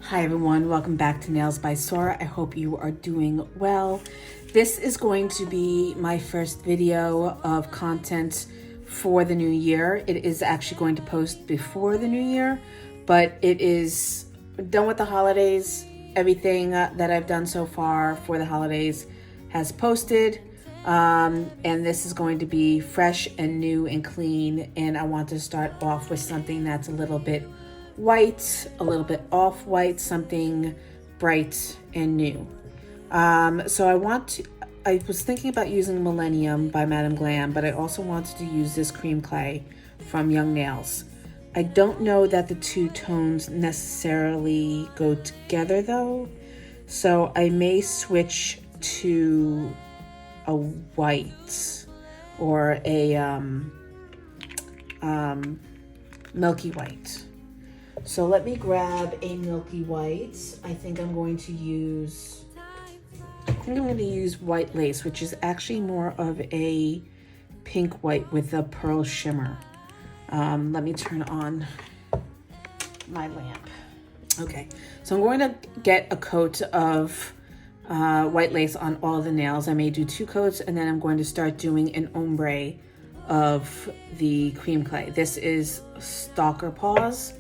Hi everyone, welcome back to Nails by Sora. I hope you are doing well. This is going to be my first video of content for the new year. It is actually going to post before the new year, but it is done with the holidays. Everything that I've done so far for the holidays has posted, and this is going to be fresh and new and clean, and I want to start off with something that's a little bit white, a little bit off-white, something bright and new. So I was thinking about using Millennium by Madame Glam, but I also wanted to use this cream clay from Young Nails. I don't know that the two tones necessarily go together though, so I may switch to a white or a milky white. So let me grab a milky white. I think I'm going to use white lace, which is actually more of a pink white with a pearl shimmer. Let me turn on my lamp. Okay, so I'm going to get a coat of white lace on all of the nails. I may do 2 coats, and then I'm going to start doing an ombre of the cream clay. This is Stalker Paws,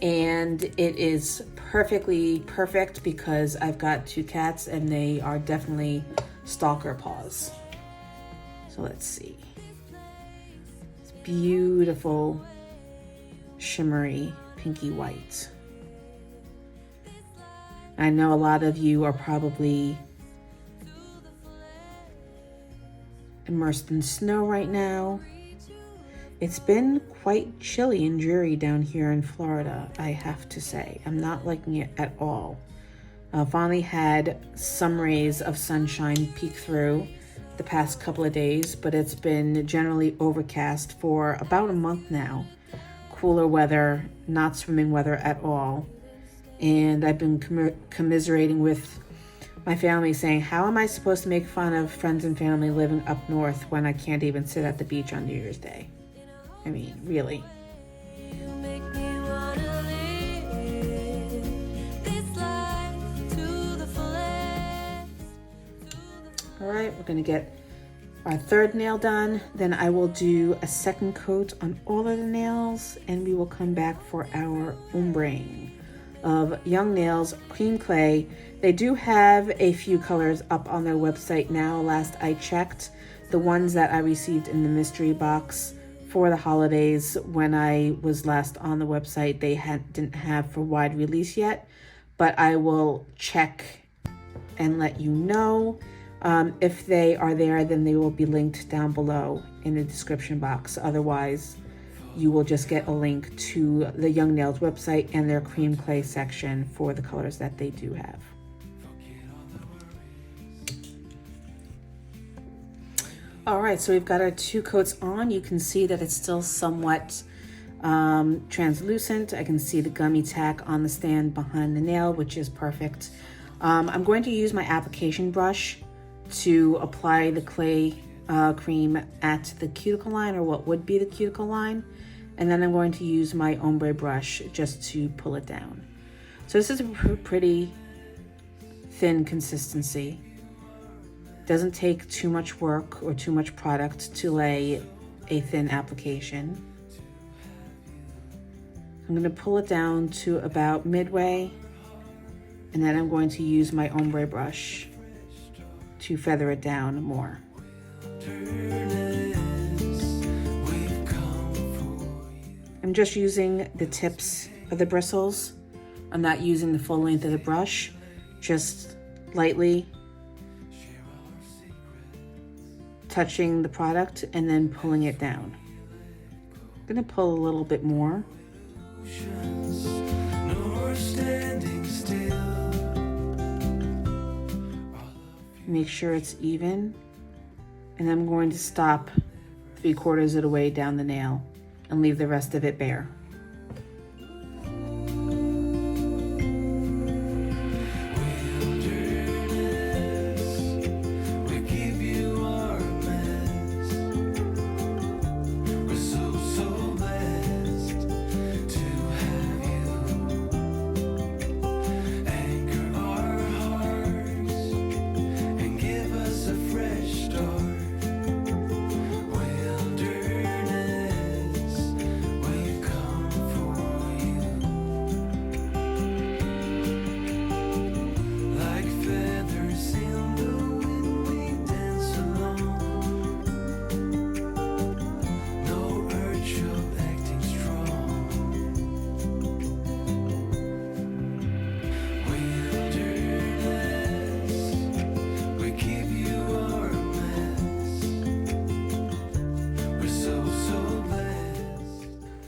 and it is perfect because I've got 2 cats and they are definitely Stalker Paws. So let's see. It's beautiful, shimmery, pinky white. I know a lot of you are probably immersed in snow right now. It's been quite chilly and dreary down here in Florida, I have to say. I'm not liking it at all. Finally had some rays of sunshine peek through the past couple of days, but it's been generally overcast for about a month now. Cooler weather, not swimming weather at all. And I've been commiserating with my family saying, how am I supposed to make fun of friends and family living up north when I can't even sit at the beach on New Year's Day? I mean, really. All right, we're gonna get our 3rd nail done. Then I will do a 2nd coat on all of the nails, and we will come back for our ombreing of Young Nails cream clay. They do have a few colors up on their website now. Last I checked, the ones that I received in the mystery box for the holidays when I was last on the website, they didn't have for wide release yet, but I will check and let you know. If they are there, then they will be linked down below in the description box. Otherwise, you will just get a link to the Young Nails website and their cream clay section for the colors that they do have. All right, so we've got our 2 coats on. You can see that it's still somewhat translucent. I can see the gummy tack on the stand behind the nail, which is perfect. I'm going to use my application brush to apply the clay cream at the cuticle line, or what would be the cuticle line. And then I'm going to use my ombre brush just to pull it down. So this is a pretty thin consistency. Doesn't take too much work or too much product to lay a thin application. I'm going to pull it down to about midway, and then I'm going to use my ombre brush to feather it down more. I'm just using the tips of the bristles. I'm not using the full length of the brush, just lightly touching the product and then pulling it down. I'm gonna pull a little bit more. Make sure it's even, and I'm going to stop 3/4 of the way down the nail and leave the rest of it bare.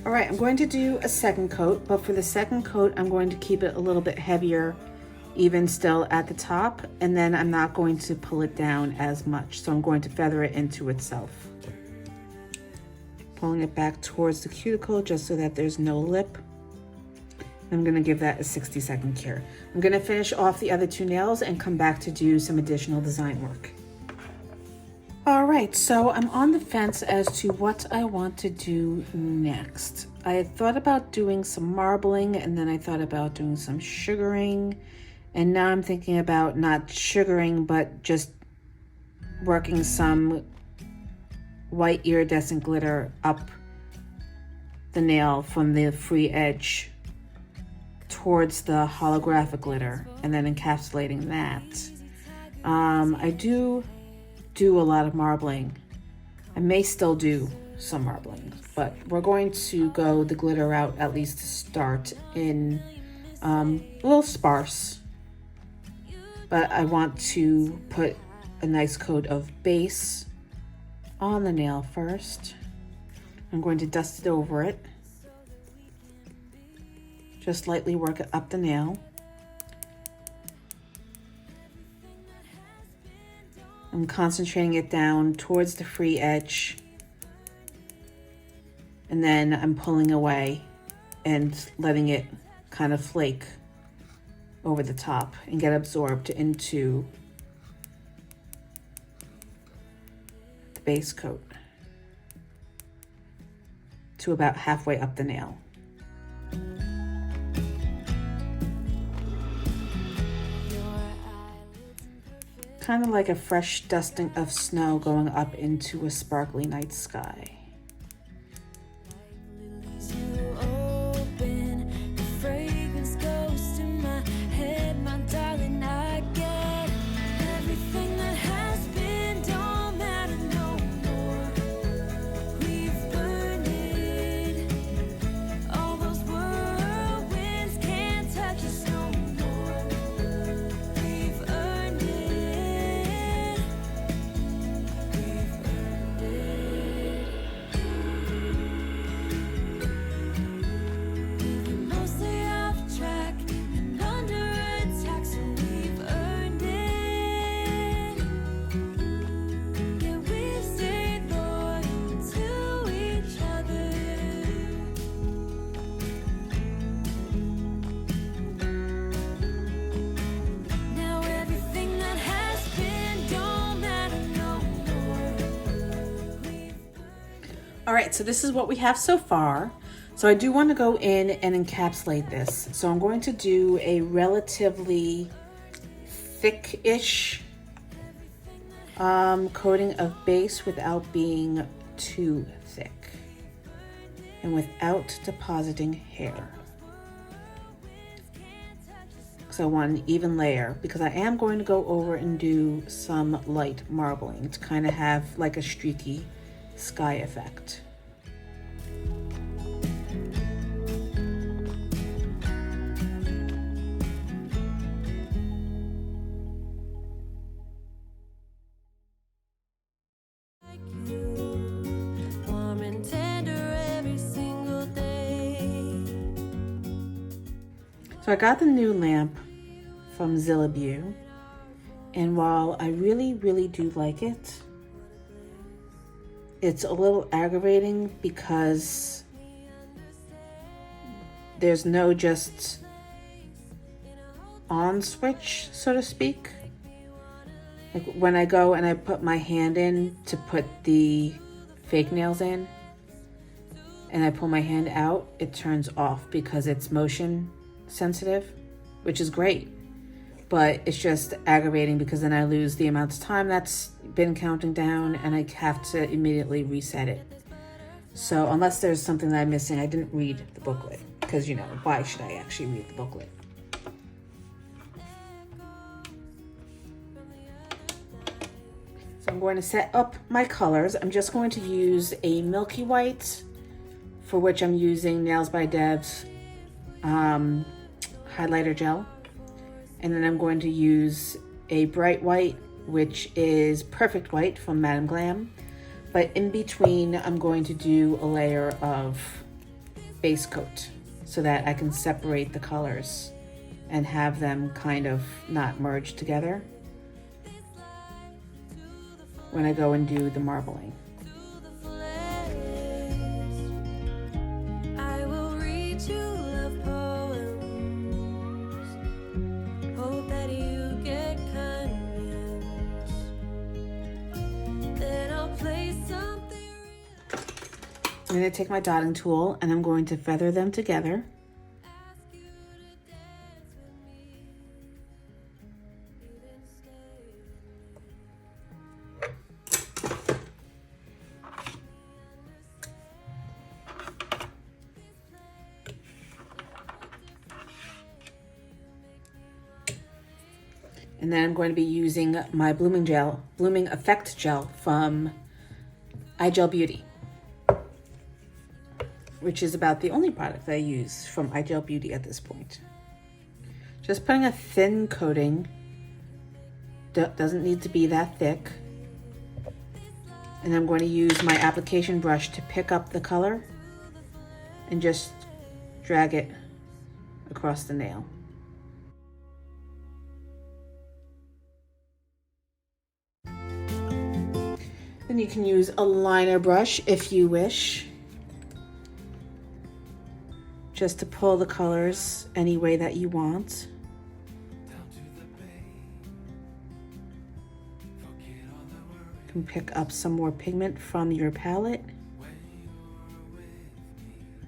All right, I'm going to do a second coat, but for the second coat, I'm going to keep it a little bit heavier, even still at the top, and then I'm not going to pull it down as much. So I'm going to feather it into itself. Pulling it back towards the cuticle just so that there's no lip. I'm gonna give that a 60-second cure. I'm gonna finish off the other two nails and come back to do some additional design work. All right, so I'm on the fence as to what I want to do next. I had thought about doing some marbling, and then I thought about doing some sugaring, and now I'm thinking about not sugaring, but just working some white iridescent glitter up the nail from the free edge towards the holographic glitter, and then encapsulating that. I do a lot of marbling. I may still do some marbling, but we're going to go the glitter route at least to start in a little sparse. But I want to put a nice coat of base on the nail first. I'm going to dust it over it. Just lightly work it up the nail. I'm concentrating it down towards the free edge, and then I'm pulling away and letting it kind of flake over the top and get absorbed into the base coat to about halfway up the nail. Kind of like a fresh dusting of snow going up into a sparkly night sky. All right, so this is what we have so far. So I do want to go in and encapsulate this. So I'm going to do a relatively thick-ish coating of base without being too thick and without depositing hair. So I want an even layer because I am going to go over and do some light marbling to kind of have like a streaky sky effect. So I got the new lamp from Zillabue, and while I really do like it, it's a little aggravating because there's no just on switch, so to speak. Like when I go and I put my hand in to put the fake nails in and I pull my hand out, it turns off because it's motion sensitive, which is great, but it's just aggravating because then I lose the amount of time that's been counting down and I have to immediately reset it. So unless there's something that I'm missing, I didn't read the booklet because, you know, why should I actually read the booklet? So I'm going to set up my colors. I'm just going to use a milky white, for which I'm using Nails by Dev's highlighter gel. And then I'm going to use a bright white, which is Perfect White from Madame Glam. But in between, I'm going to do a layer of base coat so that I can separate the colors and have them kind of not merge together when I go and do the marbling. I'm going to take my dotting tool and I'm going to feather them together. And then I'm going to be using my blooming effect gel from DGel Beauty, which is about the only product that I use from DGel Beauty at this point. Just putting a thin coating, doesn't need to be that thick. And I'm going to use my application brush to pick up the color and just drag it across the nail. Then you can use a liner brush if you wish, just to pull the colors any way that you want. You can pick up some more pigment from your palette.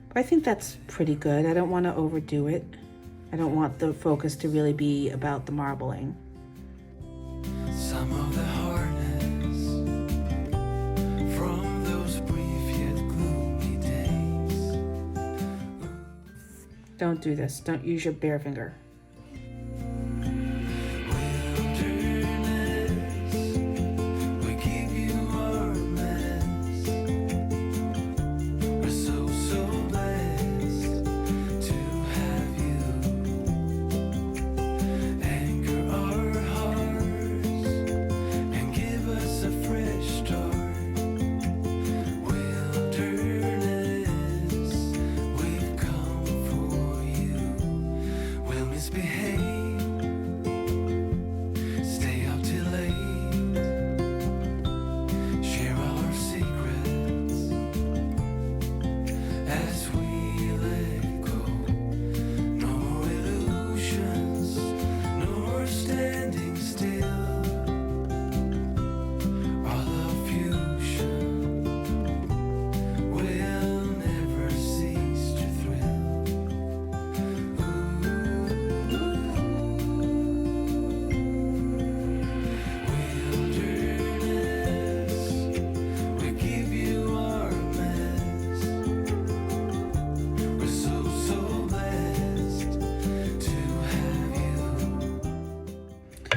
But I think that's pretty good. I don't want to overdo it. I don't want the focus to really be about the marbling. Some of the hardness from those brief yet gloomy days. Don't do this. Don't use your bare finger.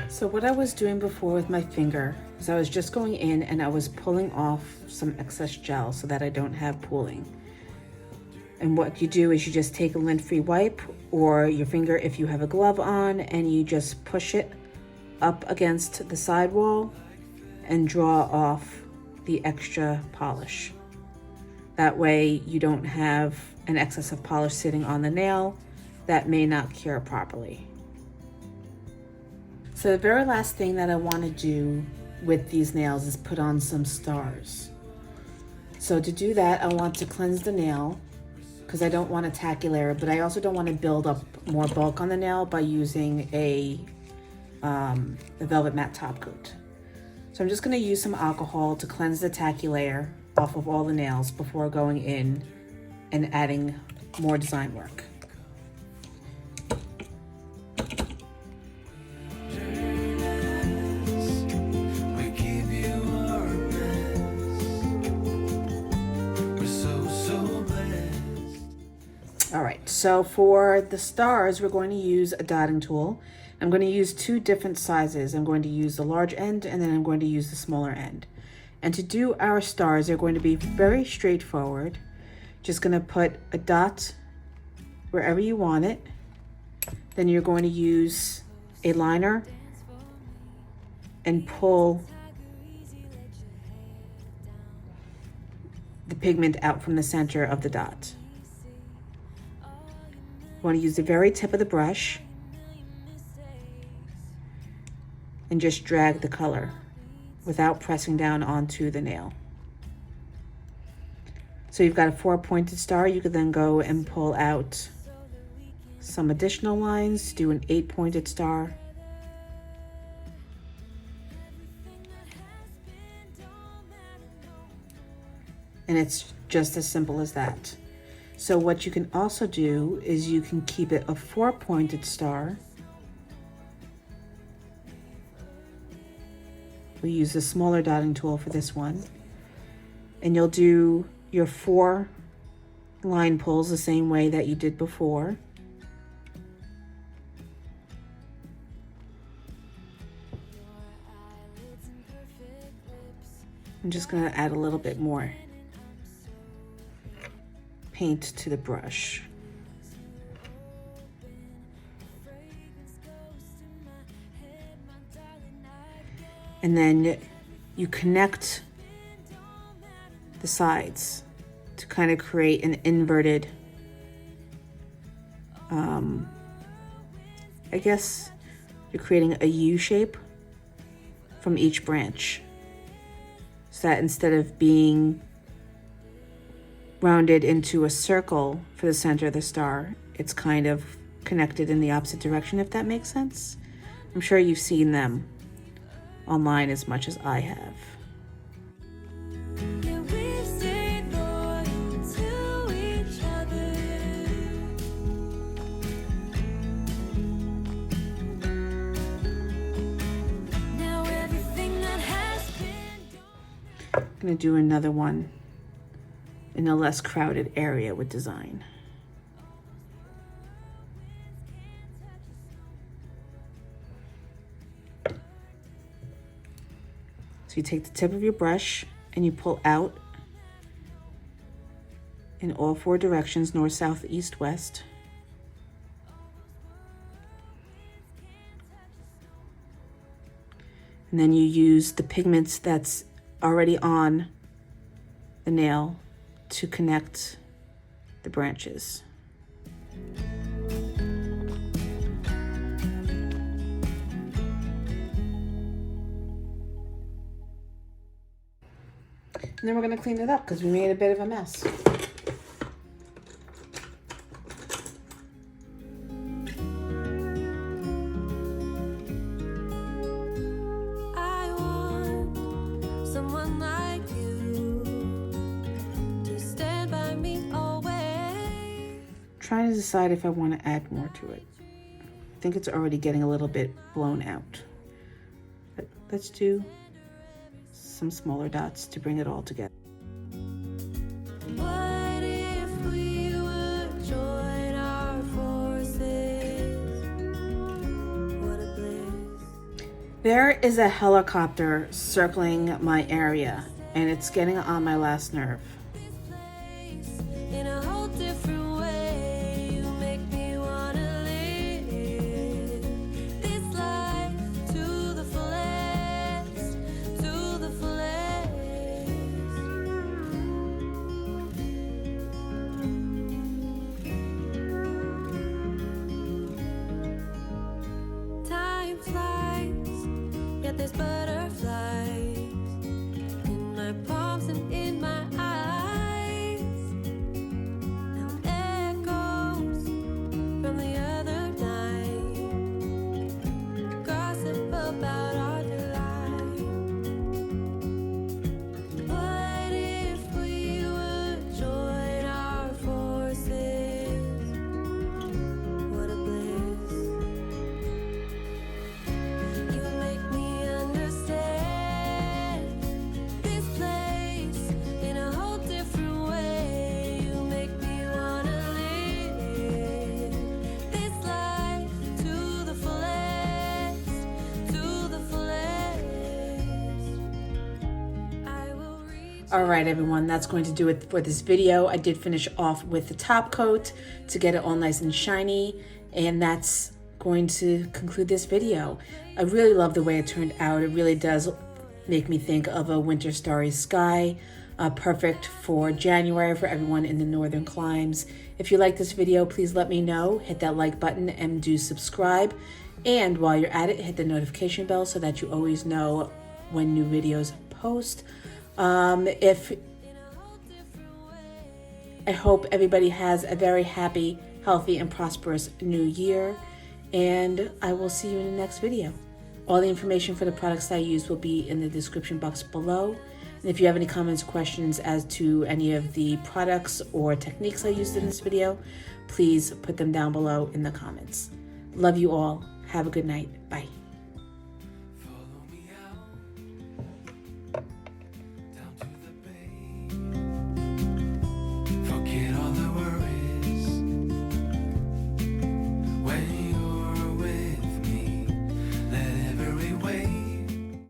So what I was doing before with my finger is I was just going in and I was pulling off some excess gel so that I don't have pooling. And what you do is you just take a lint-free wipe or your finger if you have a glove on, and you just push it up against the sidewall and draw off the extra polish. That way you don't have an excess of polish sitting on the nail that may not cure properly. So the very last thing that I want to do with these nails is put on some stars. So to do that, I want to cleanse the nail because I don't want a tacky layer, but I also don't want to build up more bulk on the nail by using a velvet matte top coat. So I'm just going to use some alcohol to cleanse the tacky layer off of all the nails before going in and adding more design work. All right, so for the stars, we're going to use a dotting tool. I'm going to use two different sizes. I'm going to use the large end and then I'm going to use the smaller end. And to do our stars, they're going to be very straightforward. Just going to put a dot wherever you want it. Then you're going to use a liner and pull the pigment out from the center of the dot. want to use the very tip of the brush and just drag the color without pressing down onto the nail. So you've got a 4-pointed star. You could then go and pull out some additional lines, do an 8-pointed star. And it's just as simple as that. So what you can also do is you can keep it a 4-pointed star. We use the smaller dotting tool for this one. And you'll do your 4 line pulls the same way that you did before. I'm just going to add a little bit more paint to the brush. And then you connect the sides to kind of create an inverted, I guess you're creating a U shape from each branch. So that instead of being rounded into a circle for the center of the star, it's kind of connected in the opposite direction, if that makes sense. I'm sure you've seen them online as much as I have. I'm going to do another one in a less crowded area with design. So you take the tip of your brush and you pull out in all 4 directions, north, south, east, west. And then you use the pigments that's already on the nail to connect the branches. And then we're going to clean it up because we made a bit of a mess. Trying to decide if I want to add more to it. I think it's already getting a little bit blown out. But let's do some smaller dots to bring it all together. What if we would join our forces? What a bliss. There is a helicopter circling my area, and it's getting on my last nerve. In a whole different way, you make me wanna live this life to the fullest, to the fullest. Time flies, yet there's butterflies in my palms and in my eyes. Now echoes from the other night, gossip about our delight. What if we would join our forces? What a bliss. You make me understand this place in a whole different way. You make me wanna live this life to the fullest, to the fullest. I will reach. All right, everyone, that's going to do it for this video. I did finish off with the top coat to get it all nice and shiny, and that's going to conclude this video. I really love the way it turned out. It really does make me think of a winter starry sky. perfect for January for everyone in the northern climes. If you like this video, please let me know. Hit that like button and do subscribe. And while you're at it, hit the notification bell so that you always know when new videos post. I hope everybody has a very happy, healthy, and prosperous new year. And I will see you in the next video. All the information for the products I use will be in the description box below. And if you have any comments or questions as to any of the products or techniques I used in this video, please put them down below in the comments. Love you all. Have a good night. Bye.